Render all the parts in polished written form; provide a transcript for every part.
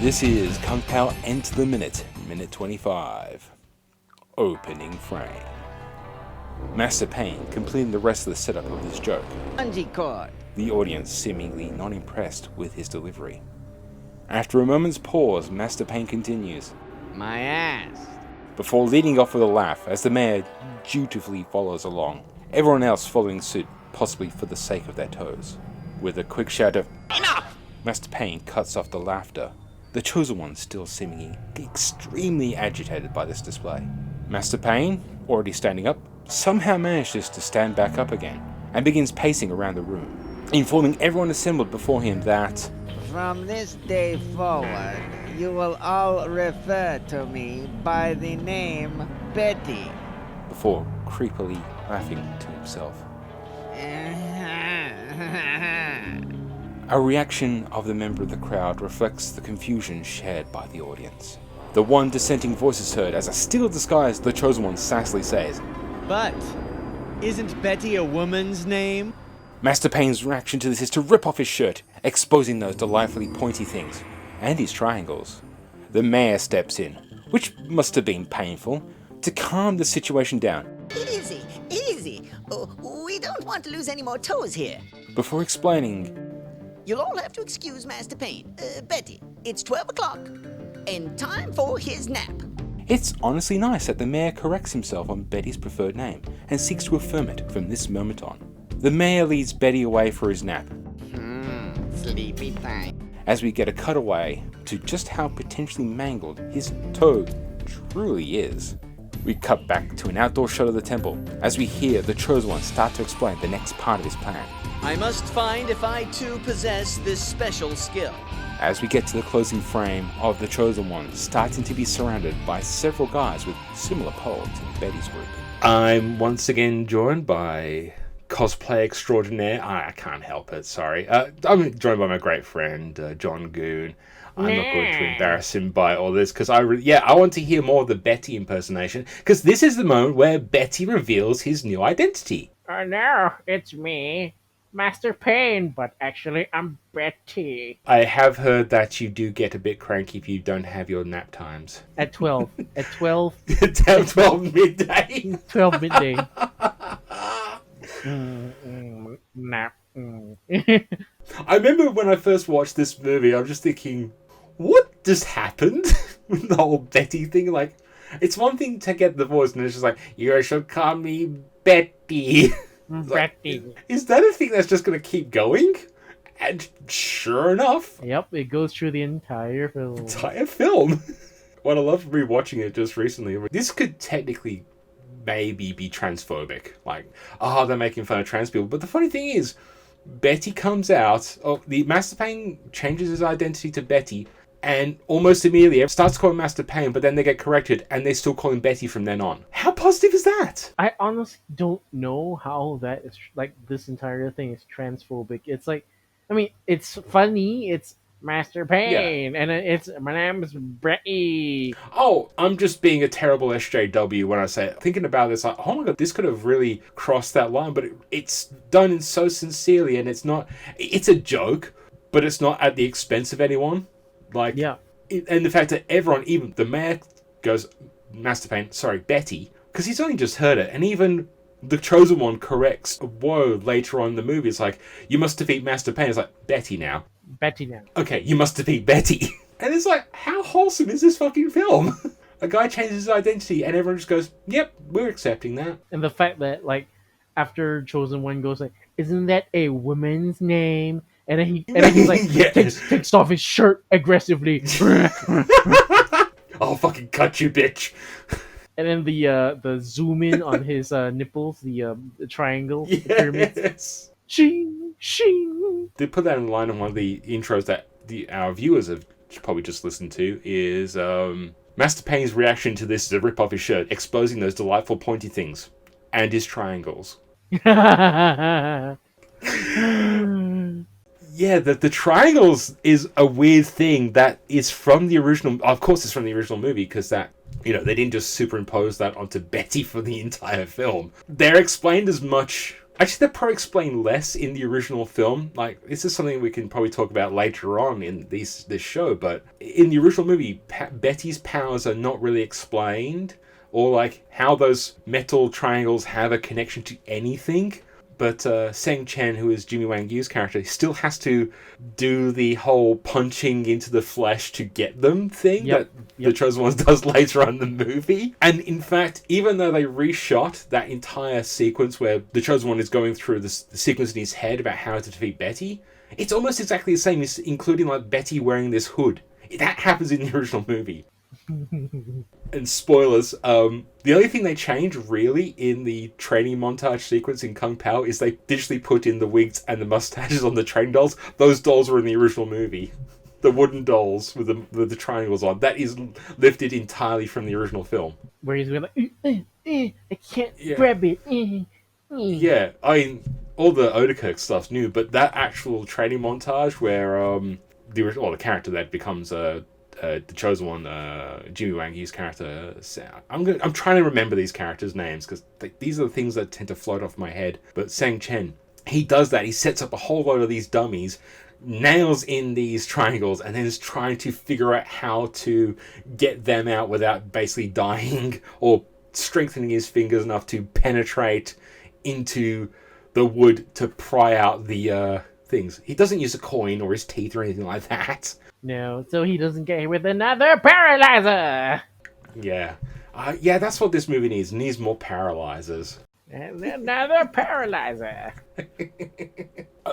This is Kung Pao Enter the Minute, minute 25. Opening frame. Master Payne completing the rest of the setup of this joke. Bungee cord. The audience seemingly not impressed with his delivery. After a moment's pause, Master Payne continues. My ass. Before leading off with a laugh as the mayor dutifully follows along, everyone else following suit, possibly for the sake of their toes. With a quick shout of "Enough!" Master Payne cuts off the laughter, the chosen one still seemingly extremely agitated by this display. Master Payne, already standing up, somehow manages to stand back up again and begins pacing around the room, informing everyone assembled before him that From this day forward, you will all refer to me by the name Betty. before creepily laughing to himself. A reaction of the member of the crowd reflects the confusion shared by the audience. The one dissenting voice is heard as a still disguised the chosen one sassily says, But isn't Betty a woman's name? Master Payne's reaction to this is to rip off his shirt, exposing those delightfully pointy things, and his triangles. The mayor steps in, which must have been painful, to calm the situation down, Easy, easy. We don't want to lose any more toes here. before explaining, You'll all have to excuse Master Payne. Betty, it's 12 o'clock, and time for his nap. it's honestly nice that the mayor corrects himself on Betty's preferred name and seeks to affirm it from this moment on. The mayor leads Betty away for his nap, Sleepy time. as we get a cutaway to just how potentially mangled his toe truly is. We cut back to an outdoor shot of the temple, as we hear the chosen one start to explain the next part of his plan. I must find if I too possess this special skill. As we get to the closing frame of the chosen one starting to be surrounded by several guys with similar pole to Betty's group. I'm once again joined by cosplay extraordinaire. I can't help it, sorry. I'm joined by my great friend, Jon Goon. I'm not going to embarrass him by all this, because I want to hear more of the Betty impersonation, because this is the moment where Betty reveals his new identity. No, it's me, Master Payne, but actually I'm Betty. I have heard that you do get a bit cranky if you don't have your nap times. At 12. At 12. 12 midday. 12 midday. Nap. I remember when I first watched this movie, I was just thinking, what just happened with the whole Betty thing? Like, it's one thing to get the voice, and it's just like, you should call me Betty. Betty. Like, is that a thing that's just going to keep going? And sure enough, Yep, it goes through the entire film. entire film. What I love rewatching it just recently, this could technically maybe be transphobic. Like, they're making fun of trans people. But the funny thing is, Betty comes out, the Master Payne changes his identity to Betty, and almost immediately starts calling Master Payne, but then they get corrected, and they still call him Betty from then on. How positive is that? I honestly don't know how that is, like, this entire thing is transphobic. It's like, I mean, it's funny, it's Master Payne, and it's, my name is Betty. Oh, I'm just being a terrible SJW when I say it. Thinking about this, like, oh my god, this could have really crossed that line, but it's done so sincerely, and it's a joke, but it's not at the expense of anyone. Like, Yeah. And the fact that everyone, even the mayor, goes, Master Payne, sorry, Betty, because he's only just heard it, and even the chosen one corrects a word later on in the movie. It's like, you must defeat Master Payne. It's like, Betty now. Betty now. Okay, you must defeat Betty. And it's like, how wholesome is this fucking film? A guy changes his identity and everyone just goes, yep, we're accepting that. And the fact that, like, after Chosen One goes like, isn't that a woman's name? And then he's like, Yes. takes off his shirt aggressively. I'll fucking cut you, bitch. And then the zoom in on his nipples, the triangle, the pyramids. Yes. Shing, shing. They put that in line on one of the intros that our viewers have probably just listened to is Master Payne's reaction to this is a rip off his shirt, exposing those delightful pointy things and his triangles. Yeah, the triangles is a weird thing that is from the original. Of course, it's from the original movie because that, they didn't just superimpose that onto Betty for the entire film. They're explained as much Actually, they probably explain less in the original film. Like, this is something we can probably talk about later on in this show, but in the original movie, Betty's powers are not really explained, or like how those metal triangles have a connection to anything. But Seng Chen, who is Jimmy Wang Yu's character, still has to do the whole punching into the flesh to get them thing that the Chosen One does later on in the movie. And in fact, even though they reshot that entire sequence where the Chosen One is going through the sequence in his head about how to defeat Betty, it's almost exactly the same, including like Betty wearing this hood. That happens in the original movie. And spoilers, the only thing they changed really in the training montage sequence in Kung Pao is they digitally put in the wigs and the mustaches on the training dolls. Those dolls were in the original movie. The wooden dolls with the triangles on. That is lifted entirely from the original film. Where he's like, I can't grab it. Yeah, I mean, all the Odekirk stuff's new, but that actual training montage where the character that becomes the Chosen One, Jimmy Wang Yu's character. I'm trying to remember these characters' names because these are the things that tend to float off my head. But Sang Chen, he does that. He sets up a whole load of these dummies, nails in these triangles, and then is trying to figure out how to get them out without basically dying or strengthening his fingers enough to penetrate into the wood to pry out the things. He doesn't use a coin or his teeth or anything like that. No, so he doesn't get hit with another paralyzer. Yeah. Yeah, that's what this movie needs. It needs more paralyzers. And another paralyzer.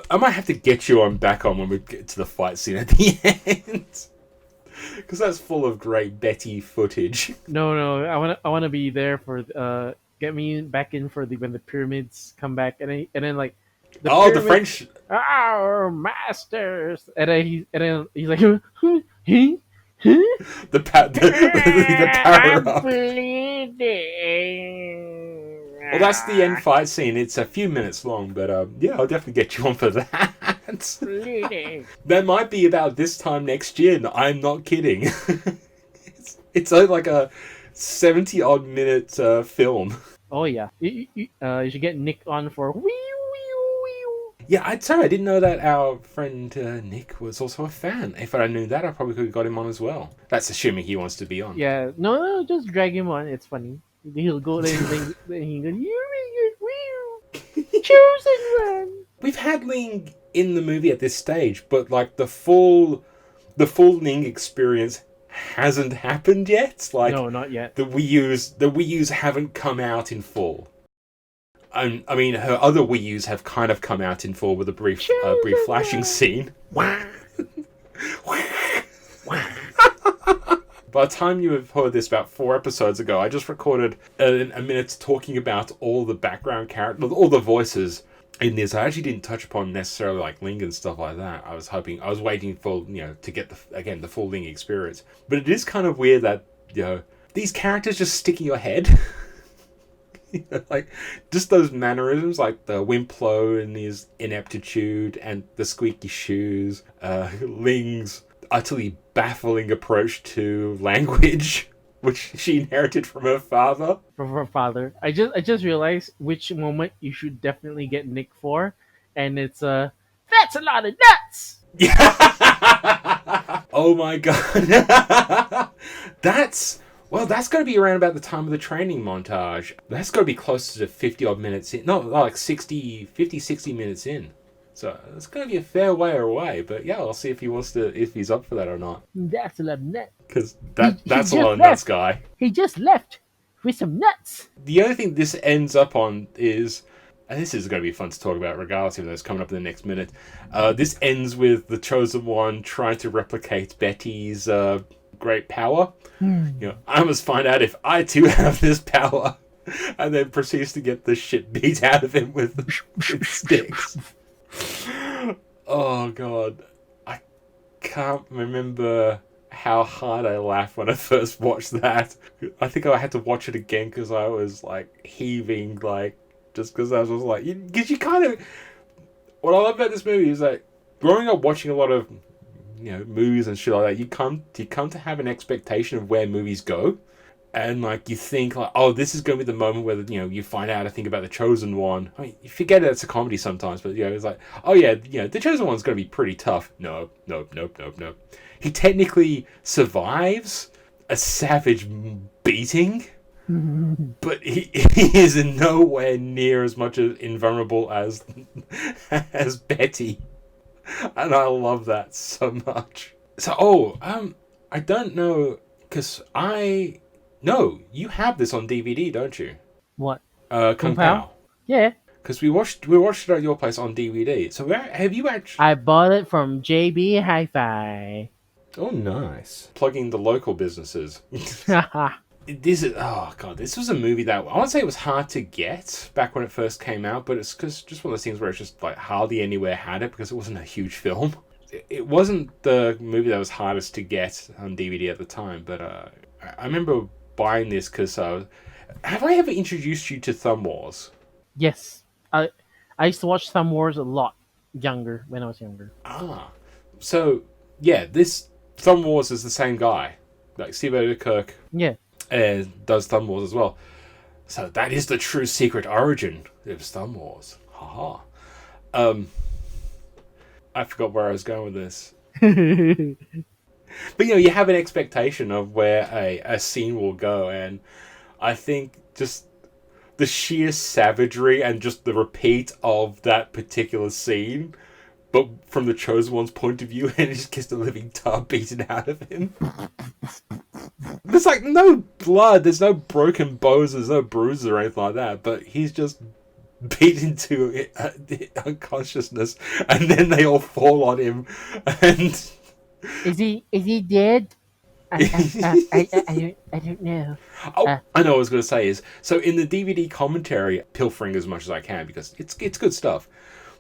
I might have to get you back on when we get to the fight scene at the end. Because that's full of great Betty footage. No, I want to be there for get me back in for when the pyramids come back, and then like the French. Our masters, and then he's like, huh? The power up. Well, that's the end fight scene. It's a few minutes long, but yeah, I'll definitely get you on for that. Bleeding. That might be about this time next year. I'm not kidding. It's like a 70-odd minute film. Oh yeah, you should get Nick on for wee. Yeah, I'd say I didn't know that our friend Nick was also a fan. If I knew that, I probably could have got him on as well. That's assuming he wants to be on. Yeah, no, just drag him on. It's funny. He'll go there and then he goes, chosen one. We've had Ling in the movie at this stage, but like the full Ling experience hasn't happened yet. Like, no, not yet. The Wii U's haven't come out in full. I mean, her other Wii U's have kind of come out in full with a brief flashing scene. By the time you have heard this about 4 episodes ago, I just recorded a minute talking about all the background characters, all the voices in this. I actually didn't touch upon necessarily like Ling and stuff like that. I was waiting for, to get the full Ling experience. But it is kind of weird that, these characters just stick in your head. Like, just those mannerisms, like the Wimplo and his ineptitude and the squeaky shoes, Ling's utterly baffling approach to language, which she inherited from her father. I just realized which moment you should definitely get Nick for, and it's that's a lot of nuts. Yeah. Oh my god. That's got to be around about the time of the training montage. That's got to be close to 50-odd minutes in. No, like 60 minutes in. So it's going to be a fair way away. But yeah, I'll see if he's up for that or not. That's a lot of nuts. Because that's a lot of nuts, guy. He just left with some nuts. The only thing this ends up on is, and this is going to be fun to talk about regardless, even though it's coming up in the next minute. This ends with the Chosen One trying to replicate Betty's great power. I must find out if I too have this power, and then proceeds to get the shit beat out of him with sticks. Oh god, I can't remember how hard I laughed when I first watched that. I think I had to watch it again because I was like heaving, like just because I was like, because you kind of. What I love about this movie is like growing up watching a lot of movies and shit like that, you come to have an expectation of where movies go, And like you think like, oh, this is going to be the moment where you find out a thing about the Chosen One. I mean, you forget it's a comedy sometimes, but it's like, oh yeah, the Chosen One's going to be pretty tough. No. He technically survives a savage beating, but he is in nowhere near as much invulnerable as Betty, and I love that so much. So I don't know, because no, you have this on DVD, don't you? What? Kung Pao. Yeah. Because we watched it at your place on DVD. So have you actually? I bought it from JB Hi-Fi. Oh, nice. Plugging the local businesses. This was a movie that I won't say it was hard to get back when it first came out, but it's just one of those things where it's just like hardly anywhere had it because it wasn't a huge film. It wasn't the movie that was hardest to get on DVD at the time, but I remember buying this because have I ever introduced you to Thumb Wars? Yes. I used to watch Thumb Wars a lot when I was younger. So yeah, this Thumb Wars is the same guy, like Steve Kirk. Yeah. Does Thumb Wars as well. So that is the true secret origin of Thumb Wars. Haha. I forgot where I was going with this. But you have an expectation of where a scene will go, and I think just the sheer savagery and just the repeat of that particular scene, but from the Chosen One's point of view, and he just gets the living tar beaten out of him. There's like no blood, there's no broken bones, there's no bruises or anything like that, but he's just beaten to unconsciousness, and then they all fall on him, and... Is he dead? I don't know. I know what I was going to say is, so in the DVD commentary, pilfering as much as I can, because it's good stuff,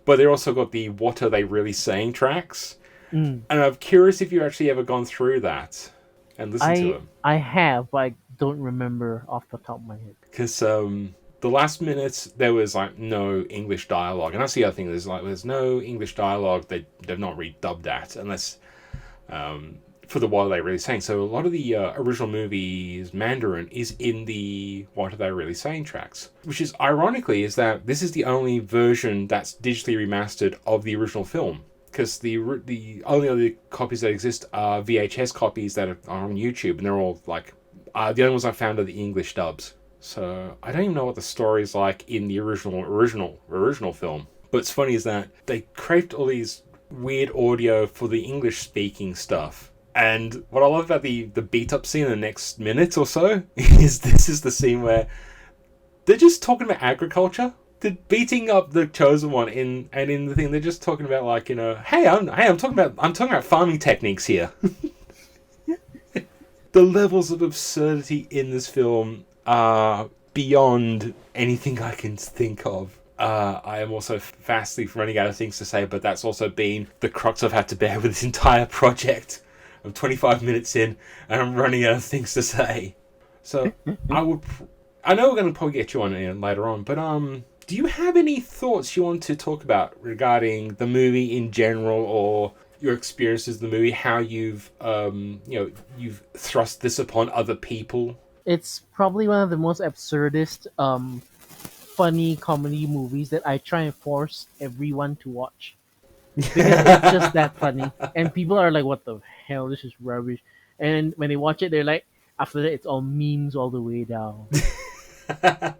but they also got the What Are They Really Saying tracks, and I'm curious if you've actually ever gone through that and listened to them. I have, but I don't remember off the top of my head. Because the last minute, there was like no English dialogue, and that's the other thing, there's no English dialogue they've not redubbed that, unless... for the What Are They Really Saying. So a lot of the original movie's Mandarin is in the What Are They Really Saying tracks, which is ironically is that this is the only version that's digitally remastered of the original film, because the only other copies that exist are VHS copies that are on YouTube, and they're all like the only ones I found are the English dubs. So I don't even know what the story's like in the original film. But what's funny is that they created all these weird audio for the English speaking stuff. And what I love about the beat up scene in the next minute or so is this is the scene where they're just talking about agriculture. They're beating up the Chosen One in the thing. They're just talking about like, hey, I'm talking about farming techniques here. The levels of absurdity in this film are beyond anything I can think of. I am also vastly running out of things to say, but that's also been the crux I've had to bear with this entire project. I'm 25 minutes in, and I'm running out of things to say. So, I know we're going to probably get you on later on, but do you have any thoughts you want to talk about regarding the movie in general, or your experiences in the movie, how you've thrust this upon other people? It's probably one of the most absurdist, funny comedy movies that I try and force everyone to watch. Because it's just that funny. And people are like, what the hell, this is rubbish. And when they watch it, they're like, after that, it's all memes all the way down.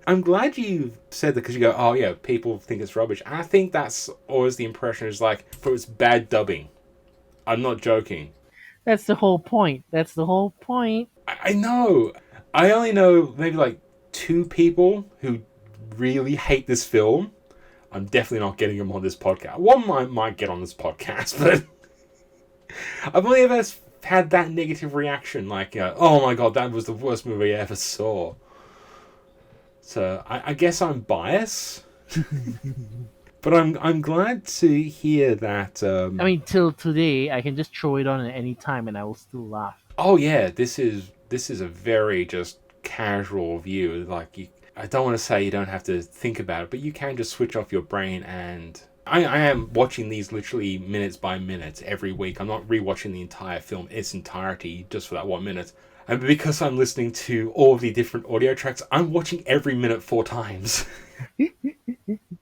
I'm glad you said that, because you go, oh yeah, people think it's rubbish. I think that's always the impression, is like, for its bad dubbing. I'm not joking. That's the whole point. I know. I only know maybe like 2 people who really hate this film. I'm definitely not getting them on this podcast. One might get on this podcast, but I've only ever had that negative reaction, like, oh my god, that was the worst movie I ever saw. So I guess I'm biased, but I'm glad to hear that. I mean, till today, I can just throw it on at any time, and I will still laugh. Oh yeah, this is a very just casual view. Like, I don't want to say you don't have to think about it, but you can just switch off your brain. And I am watching these literally minutes by minute every week. I'm not rewatching the entire film its entirety just for that 1 minute. And because I'm listening to all of the different audio tracks, I'm watching every minute 4 times.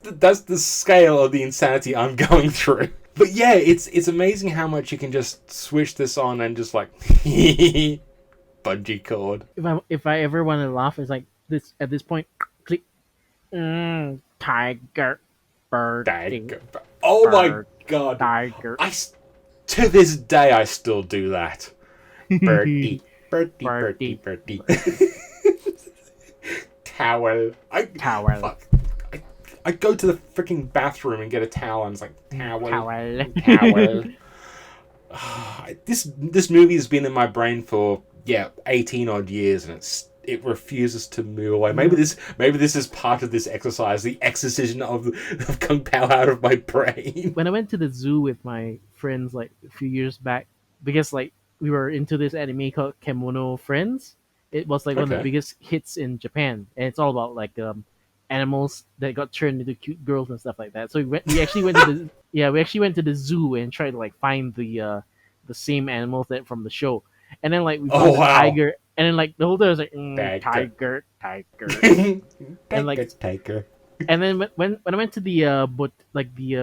That's the scale of the insanity I'm going through. But yeah, it's amazing how much you can just switch this on and just like bungee cord. If I ever want to laugh, it's like this at this point. Click. Tiger, birdie, Oh my bird, god! tiger. To this day I still do that. Birdie, birdie, birdie, Birdie. birdie. Towel. Towel. Fuck. I go to the freaking bathroom and get a towel and it's like, towel. Towel. This movie has been in my brain for 18 odd years and it refuses to move away. Maybe this is part of this exercise, the exorcism of Kung Pao out of my brain. When I went to the zoo with my friends like a few years back, because like we were into this anime called Kemono Friends. It was like one of the Okay. biggest hits in Japan, and it's all about like animals that got turned into cute girls and stuff like that. So we actually went to the zoo and tried to like find the same animals that from the show, and then like we found the wow. tiger, and then like the whole time I was like Tiger. tiger, and like Tiger. and then when I went to the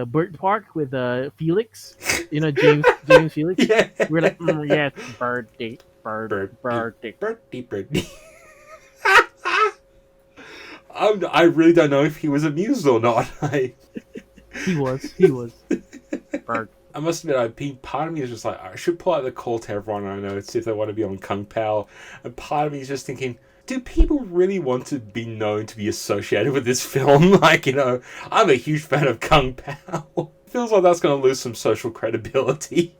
bird park with Felix, James Felix, Yeah. we were like, yes, birdie. Birdie. I really don't know if he was amused or not. He was. Bird. I must admit, part of me is just like, I should pull out the call to everyone I know and see if they want to be on Kung Pao. And part of me is just thinking, do people really want to be known to be associated with this film? Like, I'm a huge fan of Kung Pao. Feels like that's going to lose some social credibility.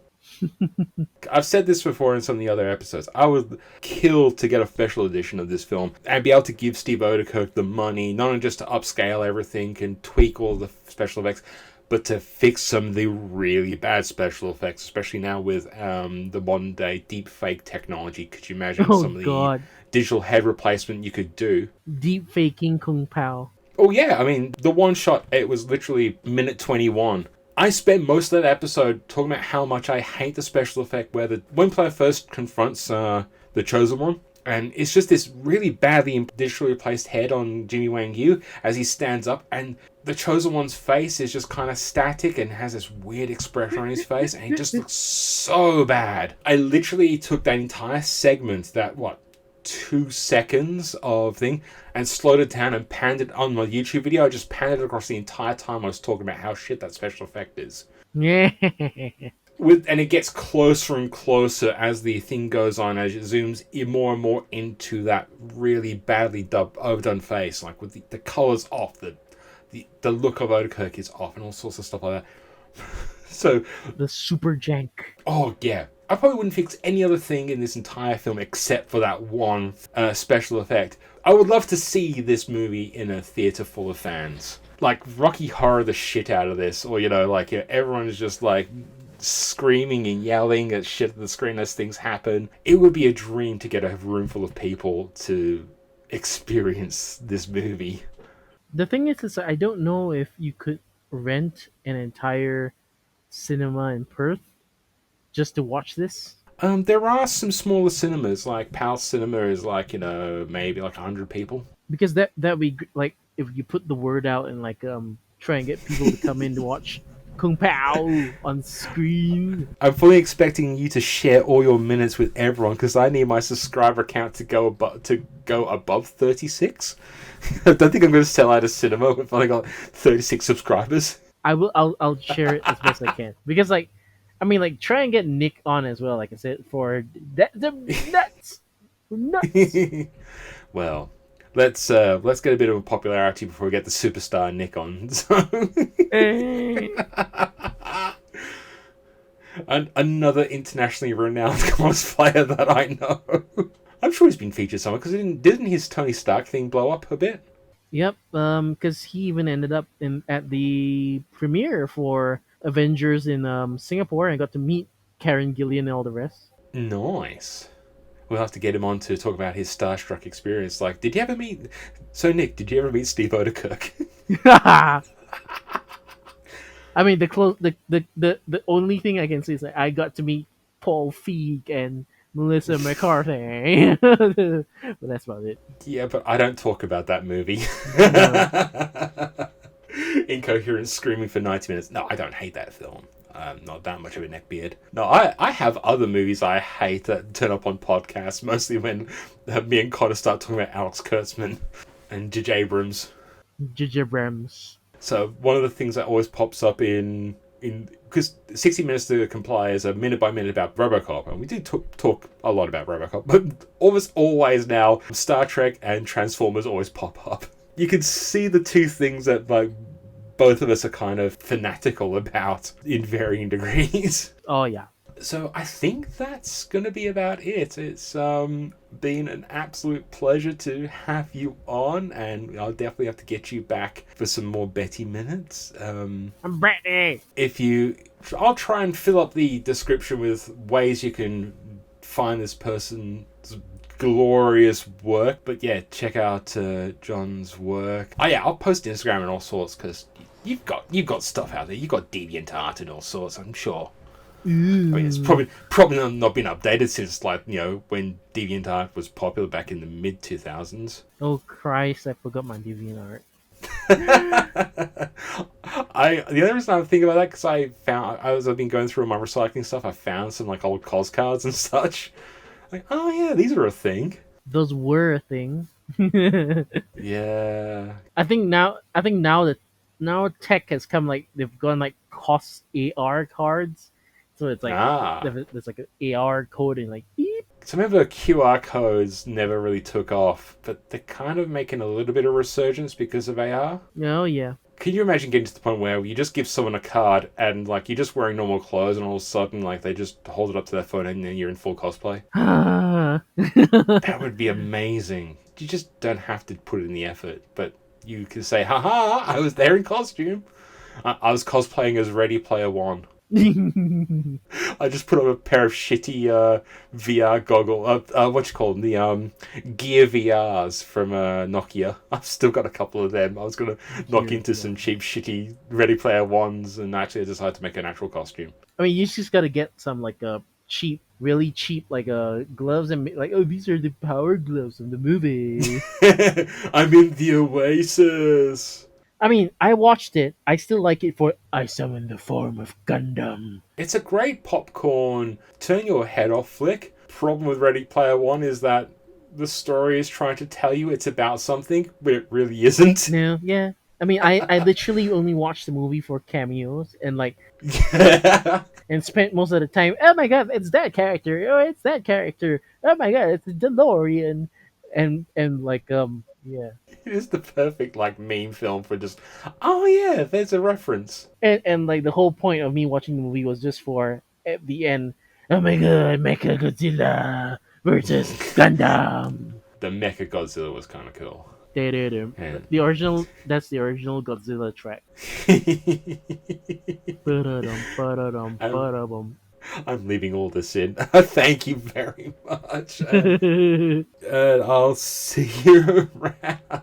I've said this before in some of the other episodes. I would kill to get a special edition of this film and be able to give Steve Odekirk the money, not only just to upscale everything and tweak all the special effects, but to fix some of the really bad special effects, especially now with the modern day deep fake technology. Could you imagine some of the digital head replacement you could do? Deep faking Kung Pao. Oh yeah, I mean, the one shot, it was literally minute 21. I spent most of that episode talking about how much I hate the special effect where the one player first confronts the Chosen One, and it's just this really badly digitally replaced head on Jimmy Wang Yu as he stands up, and the Chosen One's face is just kind of static and has this weird expression on his face, and he just looks so bad. I literally took that entire segment, 2 seconds of thing, and slowed it down and panned it on my YouTube video. I just panned it across the entire time I was talking about how shit that special effect is. Yeah. And it gets closer and closer as the thing goes on, as it zooms in more and more into that really badly overdone face, like with the colours off, the look of Odekirk is off, and all sorts of stuff like that. So the super jank. Oh yeah, I probably wouldn't fix any other thing in this entire film except for that one special effect. I would love to see this movie in a theater full of fans, like Rocky Horror the shit out of this, or everyone is just like screaming and yelling at shit at the screen as things happen. It would be a dream to get a room full of people to experience this movie. The thing is I don't know if you could rent an entire cinema in Perth just to watch this. There are some smaller cinemas, like Pal Cinema is maybe 100 people. Because that be like if you put the word out and try and get people to come in to watch Kung Pao on screen. I'm fully expecting you to share all your minutes with everyone because I need my subscriber count to go above 36. I don't think I'm going to sell out a cinema if I got 36 subscribers. I'll share it as best I can because try and get Nick on as well. Like I said, for the nuts. Well, let's get a bit of a popularity before we get the superstar Nick on. So. Another internationally renowned cosplayer that I know. I'm sure he's been featured somewhere because didn't his Tony Stark thing blow up a bit? Yep. Because he even ended up at the premiere for Avengers in Singapore and got to meet Karen Gillian and all the rest. Nice. We'll have to get him on to talk about his starstruck experience. Like, did you ever meet... So, Nick, did you ever meet Steve Odekirk? I mean, the only thing I can say is I got to meet Paul Feig and Melissa McCarthy. But that's about it. Yeah, but I don't talk about that movie. No. Incoherent screaming for 90 minutes. No, I don't hate that film. Not that much of a neckbeard. No, I have other movies I hate that turn up on podcasts, mostly when me and Connor start talking about Alex Kurtzman and J.J. Abrams. Jijibrams. So one of the things that always pops up in because 60 Minutes to Comply is a minute by minute about RoboCop, and we do talk a lot about RoboCop, but almost always now Star Trek and Transformers always pop up. You can see the two things that like both of us are kind of fanatical about in varying degrees. Oh yeah. So I think that's going to be about it. It's been an absolute pleasure to have you on, and I'll definitely have to get you back for some more Betty minutes. I'm Britney. I'll try and fill up the description with ways you can find this person's glorious work. But yeah, check out Jon's work. Oh yeah, I'll post Instagram and all sorts, because you've got stuff out there. You've got DeviantArt and all sorts, I'm sure. I mean, it's probably not been updated since, like, you know, when DeviantArt was popular back in the mid 2000s. Oh Christ, I forgot my DeviantArt. The only reason I'm thinking about that because I've been going through my recycling stuff. I found some like old COS cards and such. Like, oh yeah, these are a thing. Those were a thing. Yeah. I think now that tech has come, like they've gone like COS AR cards. So it's like there's like an AR code and like beep. So I remember QR codes never really took off, but they're kind of making a little bit of resurgence because of AR. Oh yeah. Can you imagine getting to the point where you just give someone a card and like you're just wearing normal clothes and all of a sudden like they just hold it up to their phone and then you're in full cosplay? That would be amazing. You just don't have to put in the effort, but you can say, haha, I was there in costume. I was cosplaying as Ready Player One. I just put on a pair of shitty VR goggle. What you call them? The Gear VRs from Nokia. I've still got a couple of them. I was gonna knock into some cheap, shitty Ready Player Ones, and actually I decided to make an actual costume. I mean, you just gotta get some like cheap, really cheap like gloves and like, oh, these are the power gloves from the movie. I'm in the Oasis. I mean, I watched it. I still like it for I summon the form of Gundam. It's a great popcorn, turn your head off flick. Problem with Ready Player One is that the story is trying to tell you it's about something, but it really isn't. No, yeah. I mean, I literally only watched the movie for cameos and like, and spent most of the time. Oh my god, it's that character. Oh, it's that character. Oh my god, it's DeLorean, and like yeah. It is the perfect like meme film for just, oh yeah, there's a reference. And like the whole point of me watching the movie was just for at the end. Oh my god, Mecha Godzilla versus Gundam. The Mecha Godzilla was kind of cool. And the original, that's the original Godzilla track. I'm leaving all this in. Thank you very much. And I'll see you around.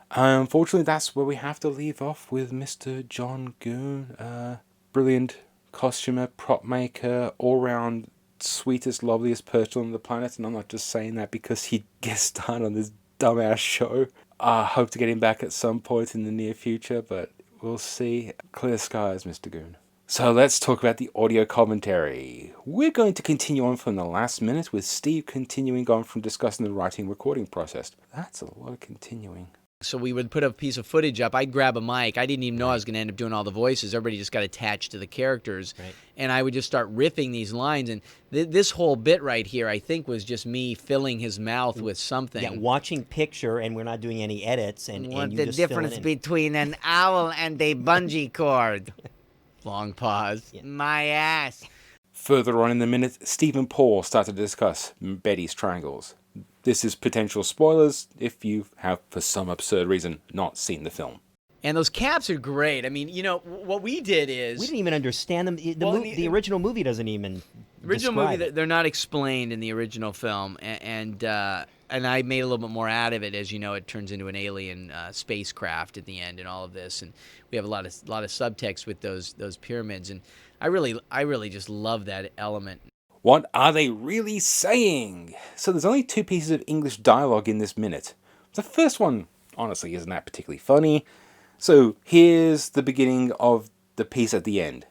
Unfortunately, that's where we have to leave off with Mr. Jon Goon. Brilliant costumer, prop maker, all-round sweetest, loveliest person on the planet. And I'm not just saying that because he guest starred on this dumbass show. I hope to get him back at some point in the near future, but we'll see. Clear skies, Mr. Goon. So let's talk about the audio commentary. We're going to continue on from the last minute with Steve continuing on from discussing the writing recording process. That's a lot of continuing. So we would put a piece of footage up. I'd grab a mic. I didn't even know I was going to end up doing all the voices. Everybody just got attached to the characters. Right. And I would just start riffing these lines. And this whole bit right here, I think, was just me filling his mouth with something. Yeah, watching picture, and we're not doing any edits. And What's you the just difference between an owl and a bungee cord? Long pause. Yeah. My ass. Further on in the minute, Steve and Paul start to discuss Betty's triangles. This is potential spoilers if you have, for some absurd reason, not seen the film. And those caps are great. I mean, you know, what we did is... We didn't even understand them. The original movie doesn't even describe it. They're not explained in the original film. And I made a little bit more out of it. As you know, it turns into an alien spacecraft at the end and all of this. And we have a lot of subtext with those pyramids. And I really just love that element. What are they really saying? So there's only 2 pieces of English dialogue in this minute. The first one, honestly, isn't that particularly funny. So here's the beginning of the piece at the end.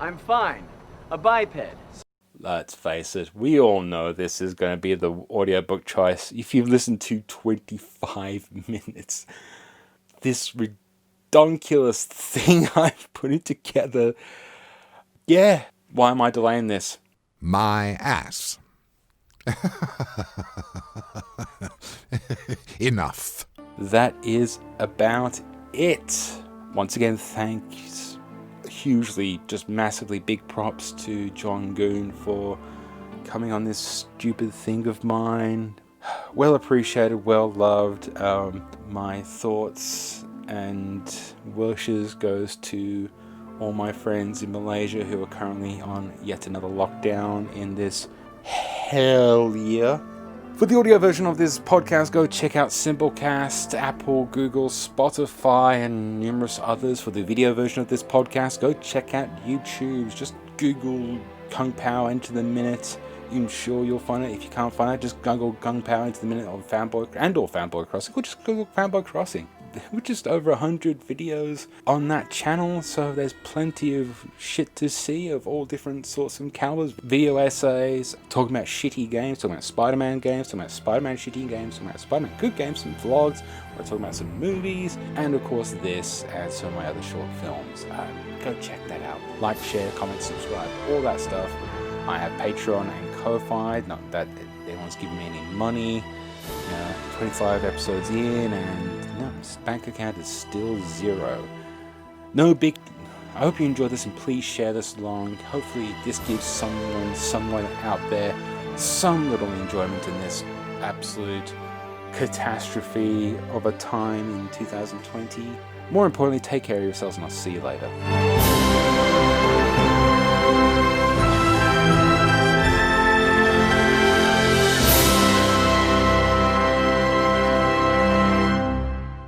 I'm fine. A biped. Let's face it, we all know this is going to be the audiobook choice. If you've listened to 25 minutes, this ridiculous thing I've put together. Yeah, why am I delaying this? My ass. Enough. That is about it. Once again, thanks hugely, just massively big props to Jon Goon for coming on this stupid thing of mine. Well appreciated, well loved. My thoughts and wishes goes to all my friends in Malaysia who are currently on yet another lockdown in this hell year. For the audio version of this podcast, go check out Simplecast, Apple, Google, Spotify, and numerous others. For the video version of this podcast, go check out YouTube. Just Google Kung Pao into the minute. I'm sure you'll find it. If you can't find it, just Google Kung Pao into the minute of Fanboy and or Fanboy Crossing. Or just Google Fanboy Crossing. We're just over 100 videos on that channel, so there's plenty of shit to see of all different sorts and calibers. Video essays, talking about shitty games, talking about Spider-Man games, talking about Spider-Man shitty games, talking about Spider-Man good games, some vlogs, we're talking about some movies, and of course this and some of my other short films. Go check that out. Like, share, comment, subscribe, all that stuff. I have Patreon and Ko-Fi, not that anyone's giving me any money. 25 episodes in and no, bank account is still 0. No big. I hope you enjoyed this and please share this along. Hopefully this gives someone out there some little enjoyment in this absolute catastrophe of a time in 2020. More importantly, take care of yourselves and I'll see you later.